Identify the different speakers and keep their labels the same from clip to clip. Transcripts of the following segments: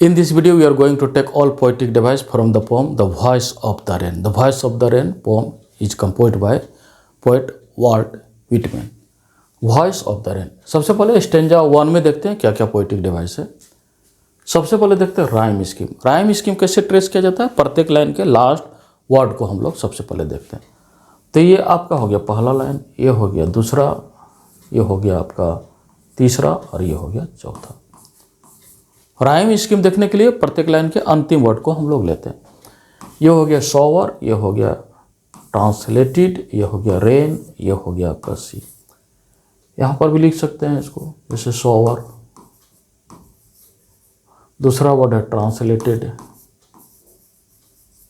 Speaker 1: In this video, we are going to take all poetic device from the poem The Voice of the Rain. The Voice of the Rain poem is composed by poet Walt Whitman. Voice of the Rain. सबसे पहले stanza 1 में देखते हैं क्या क्या poetic device है। सबसे पहले देखते हैं राइम स्कीम। राइम स्कीम कैसे ट्रेस किया जाता है? प्रत्येक लाइन के लास्ट वर्ड को हम लोग सबसे पहले देखते हैं। तो ये आपका हो गया पहला लाइन, ये हो गया दूसरा, ये हो गया आपका तीसरा और ये हो गया चौथा। राइम स्कीम देखने के लिए प्रत्येक लाइन के अंतिम वर्ड को हम लोग लेते हैं। ये हो गया शॉवर, ये हो गया ट्रांसलेटेड, ये हो गया रेन, ये हो गया आपका सी। यहाँ पर भी लिख सकते हैं इसको, जैसे शॉवर, दूसरा वर्ड है ट्रांसलेटेड,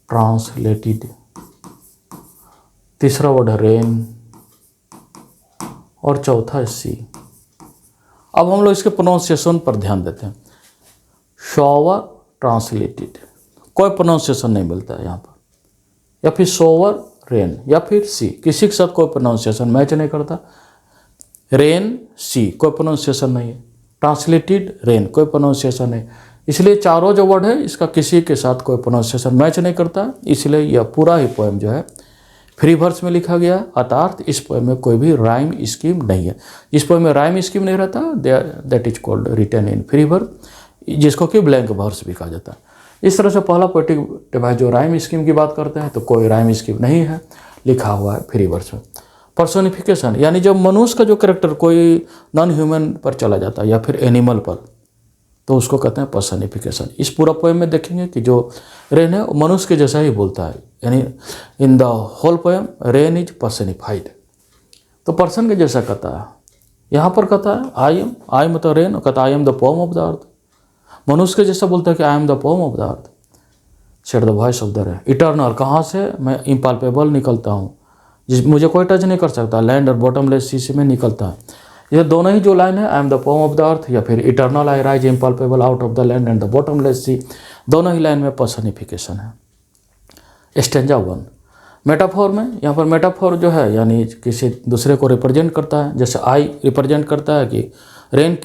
Speaker 1: ट्रांसलेटेड, तीसरा वर्ड है रेन और चौथा है सी। अब हम लोग इसके प्रोनाउंसिएशन पर ध्यान देते हैं। शॉवर ट्रांसलेटेड, कोई प्रोनाउंसिएशन नहीं मिलता है यहाँ पर, या फिर शॉवर रेन या फिर सी, किसी के साथ कोई प्रोनाउंसिएशन मैच नहीं करता। रेन सी कोई प्रोनाउंसिएशन नहीं है, ट्रांसलेटेड रेन कोई प्रोनाउंसिएशन नहीं, इसलिए चारों जो वर्ड है इसका किसी के साथ कोई प्रोनाउंसिएशन मैच नहीं करता। इसलिए यह पूरा ही पोएम जो है फ्री वर्स में लिखा गया, अर्थात इस पोएम में कोई भी राइम स्कीम नहीं है। इस पोएम में राइम स्कीम नहीं रहता, that is called written in free verse, जिसको कि ब्लैंक वर्स भी कहा जाता है। इस तरह से पहला पोएटिक डिवाइस जो राइम स्कीम की बात करते हैं तो कोई राइम स्कीम नहीं है, लिखा हुआ है फ्री वर्स में। पर्सोनिफिकेशन, यानी जब मनुष्य का जो कैरेक्टर कोई नॉन ह्यूमन पर चला जाता है या फिर एनिमल पर, तो उसको कहते हैं पर्सोनिफिकेशन। इस पूरा पोएम में देखेंगे कि जो रेन है वो मनुष्य के जैसा ही बोलता है, यानी in the whole poem rain is personified, तो पर्सन के जैसा कहता है। यहाँ पर कहता है आई एम मतलब रेन, कहता है I am the poem of the अर्थ, मनुष्य के जैसा बोलता है कि आई am the poem of the earth, said the voice of the rain. Eternal, कहाँ से? मैं इम्पाल्पेबल निकलता हूँ, जिस मुझे कोई टच नहीं कर सकता। लैंड और बॉटमलेस सी से में निकलता है। ये दोनों ही जो लाइन है, I am the poem of the earth या फिर eternal I rise impalpable out of the land and the bottomless sea, दोनों ही लाइन में पर्सनिफिकेशन है। स्टेंजा 1 मेटाफोर में, यहाँ पर मेटाफोर जो है यानी किसी दूसरे को रिप्रेजेंट करता है। जैसे आई रिप्रेजेंट करता है कि रेन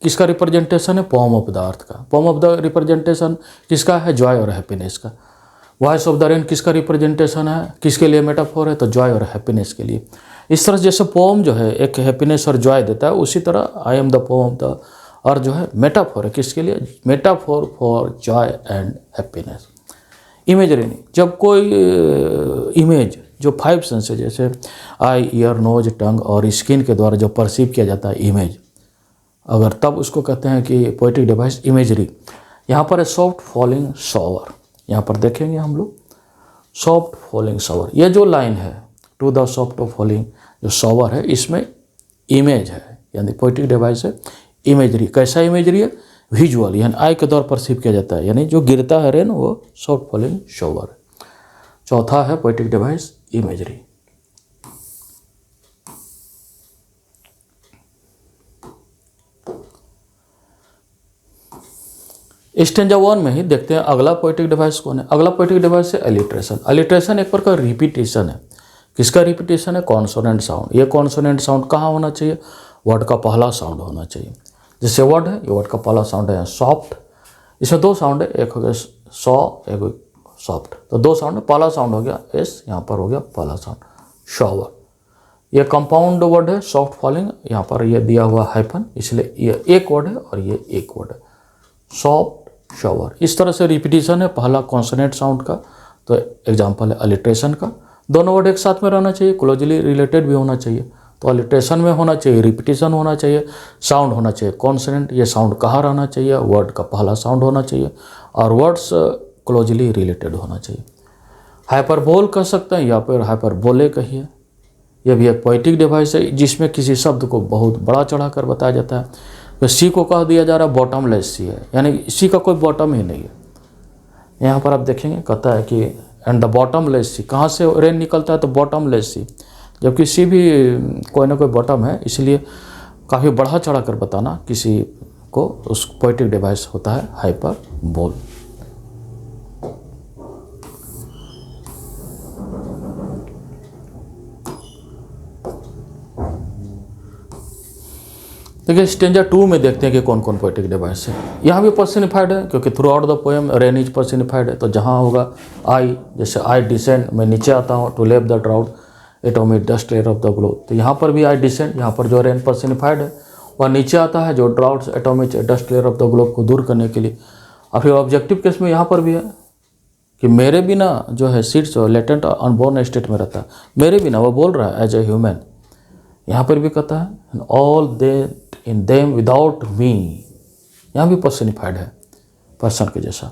Speaker 1: किसका रिप्रेजेंटेशन है? पोएम ऑफ द अर्थ का। पोएम ऑफ द रिप्रेजेंटेशन किसका है? जॉय और हैप्पीनेस का। वॉइस ऑफ द रेन किसका रिप्रेजेंटेशन है? किसके लिए मेटाफोर है? तो जॉय और हैप्पीनेस के लिए। इस तरह जैसे पोएम जो है एक हैप्पीनेस और जॉय देता है, उसी तरह आई am the poem of the अर्थ जो है मेटाफोर है। किसके लिए? Metaphor for Joy and happiness. Imagery, जब कोई इमेज जो 5 सेंस है, जैसे आई, ईयर, नोज, टंग और स्किन के द्वारा जो परसीव किया जाता है इमेज, अगर तब उसको कहते हैं कि पोएटिक डिवाइस इमेजरी। यहाँ पर है सॉफ्ट फॉलिंग शॉवर, यहाँ पर देखेंगे हम लोग सॉफ्ट फॉलिंग शॉवर। ये जो लाइन है टू द सॉफ्ट फॉलिंग जो शॉवर है, इसमें इमेज है, यानी पोएटिक डिवाइस है इमेजरी। कैसा इमेजरी है? विजुअल, यानी आई के द्वारा परसीव किया जाता है, यानी जो गिरता है रेन वो सॉफ्ट फॉलिंग शॉवर है। चौथा है पोएटिक डिवाइस इमेजरी। स्टेंजा 1 में ही देखते हैं अगला पोएटिक डिवाइस कौन है। अगला पोएटिक डिवाइस है एलिट्रेशन। एलिट्रेशन एक प्रकार रिपीटेशन है। किसका रिपीटेशन है? Consonant sound. ये कॉन्सोनेंट साउंड कहाँ होना चाहिए? वर्ड का पहला साउंड होना चाहिए। जैसे वर्ड है, ये वर्ड का पहला साउंड है सॉफ्ट, इसमें 2 साउंड है, एक हो गया सॉ, एक सॉफ्ट, तो 2 साउंड है। पहला साउंड हो गया एस, यहाँ पर हो गया पहला साउंड शॉवर। ये कंपाउंड वर्ड है सॉफ्ट फॉलिंग, यहाँ पर ये दिया हुआ हाइफन, इसलिए ये एक वर्ड है और ये एक वर्ड है सॉफ्ट शॉवर। इस तरह से रिपीटिशन है पहला कॉन्सोनेंट साउंड का। तो एग्जांपल है अलिट्रेशन का। दोनों वर्ड एक साथ में रहना चाहिए, क्लोजली रिलेटेड भी होना चाहिए। तो अलिट्रेशन में होना चाहिए, रिपीटिशन होना चाहिए, साउंड होना चाहिए कॉन्सोनेंट। ये साउंड कहाँ रहना चाहिए? वर्ड का पहला साउंड होना चाहिए और वर्ड्स क्लोजली रिलेटेड होना चाहिए। हाइपरबोल कह सकते हैं या फिर हाइपरबोले कहिए। यह भी एक पोएटिक डिवाइस है जिसमें किसी शब्द को बहुत बड़ा चढ़ा कर बताया जाता है। तो सी को कह दिया जा रहा है बॉटमलेस सी है, यानी सी का कोई बॉटम ही नहीं है। यहाँ पर आप देखेंगे कहता है कि एंड द बॉटमलेस सी, कहाँ से रेन निकलता है? तो बॉटमलेस सी, जबकि सी भी कोई ना कोई बॉटम है, इसलिए काफ़ी बढ़ा चढ़ा कर बताना किसी को उस पोएटिक डिवाइस होता है हाइपरबोल। देखिए स्टेंजा 2 में देखते हैं कि कौन कौन पोएटिक डिवाइस है। यहाँ भी पर्सनिफाइड है क्योंकि through out the poem rain is personified है, तो जहाँ होगा आई, जैसे आई डिसेंड, मैं नीचे आता हूँ, टू लेव the drought atomic dust air of the globe, तो यहाँ पर भी आई डिसेंड, यहाँ पर जो रेन पर्सनिफाइड है वह नीचे आता है जो droughts atomic dust layer of the globe को दूर करने के लिए। और फिर ऑब्जेक्टिव केस में यहाँ पर भी है कि मेरे बिना जो है सीड्स लेटेंट अनबोर्न स्टेट में रहता है, मेरे बिना, वो बोल रहा है एज ए ह्यूमन। यहाँ पर भी कहता है all that in them without me, यहाँ भी पर्सनिफाइड है पर्सन के जैसा।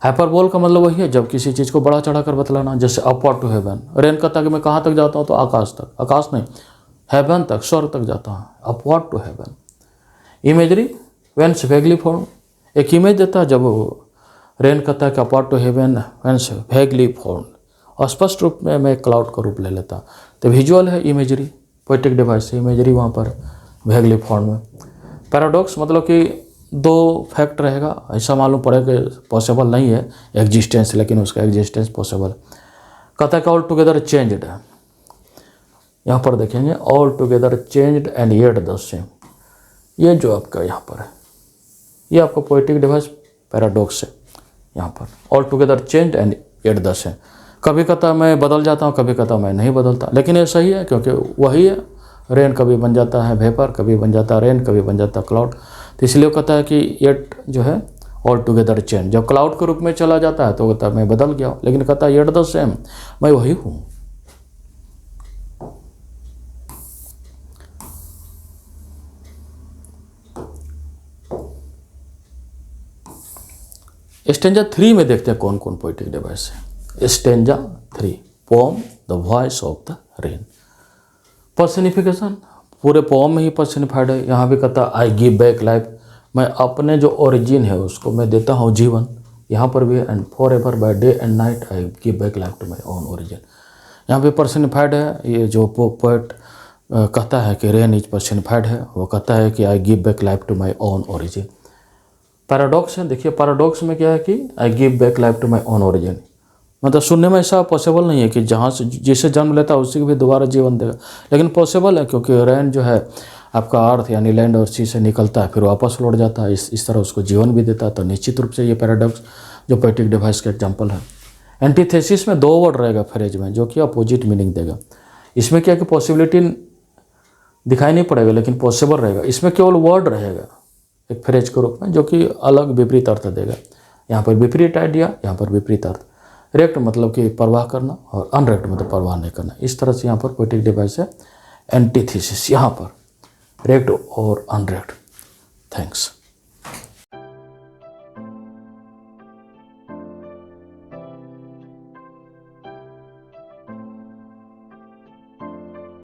Speaker 1: हाइपरबोल का मतलब वही है जब किसी चीज़ को बड़ा चढ़ा कर बतलाना, जैसे अपवर्ड टू हेवन, रेन कहता है कि मैं कहाँ तक जाता हूँ, तो आकाश तक, आकाश नहीं हेवन तक, स्वर्ग तक जाता हूँ, upward to heaven. Imagery whence vaguely form, एक इमेज देता है जब रेन कहता है कि upward to heaven whence vaguely form, और स्पष्ट रूप में मैं क्लाउड का रूप ले लेता हूँ, तो विजुअल है इमेजरी, पोएटिक डिवाइस है इमेजरी वहाँ पर वेगली फॉर्म में। पैराडॉक्स मतलब कि दो फैक्ट रहेगा, ऐसा मालूम पड़े कि पॉसिबल नहीं है एग्जिस्टेंस, लेकिन उसका एग्जिस्टेंस पॉसिबल। कहता है कि ऑल टुगेदर चेंज्ड है, यहाँ पर देखेंगे all together changed and yet the same, ये जो आपका यहाँ पर है ये आपका पोएटिक डिवाइस पैराडॉक्स है। यहाँ पर all together changed and yet the same, कभी कहता मैं बदल जाता हूँ, कभी कहता मैं नहीं बदलता, लेकिन ये सही है क्योंकि वही है। रेन कभी बन जाता है वेपर, कभी बन जाता है रेन, कभी बन जाता है क्लाउड, तो इसलिए कहता है कि येट जो है ऑल टुगेदर चेंज, जब क्लाउड के रूप में चला जाता है तो कहता है मैं बदल गया हूँ, लेकिन कहता है येट द सेम, मैं वही हूँ। स्टेंजा 3 में देखते हैं कौन कौन पोएटिक डिवाइस है। Stanza 3 poem the voice of the rain, personification पूरे पोम में ही पर्सनिफाइड है। यहाँ भी कहता आई गिव बैक लाइफ, मैं अपने जो ओरिजिन है उसको मैं देता हूँ जीवन, यहाँ पर भी and forever by day and night I give back life to my own origin, यहाँ पे पर्सनिफाइड है। ये जो पोएट कहता है कि रेन इज पर्सनिफाइड है, वो कहता है कि I give back life to my own origin. Paradox है, देखिए पैराडॉक्स में क्या है कि I give back life to my own origin, मतलब सुनने में ऐसा पॉसिबल नहीं है कि जहाँ से जिसे जन्म लेता है उसी को भी दोबारा जीवन देगा, लेकिन पॉसिबल है क्योंकि रेन जो है आपका अर्थ यानी लैंड और सी से निकलता है फिर वापस लौट जाता है, इस तरह उसको जीवन भी देता है। तो निश्चित रूप से ये पैराडॉक्स जो पोएटिक डिवाइस का एग्जाम्पल है। एंटीथेसिस में 2 वर्ड रहेगा फ्रेज में जो कि अपोजिट मीनिंग देगा। इसमें क्या कि पॉसिबिलिटी दिखाई नहीं पड़ेगा लेकिन पॉसिबल रहेगा, इसमें केवल वर्ड रहेगा एक फ्रेज के रूप में जो कि अलग विपरीत अर्थ देगा। यहाँ पर विपरीत आइडिया, यहाँ पर विपरीत अर्थ। रेक्ट मतलब कि परवाह करना और अनरेक्ट मतलब परवाह नहीं करना, इस तरह से यहाँ पर पोएटिक डिवाइस है। एंटीथेसिस यहाँ पर रेक्ट और अनरेक्ट। थैंक्स।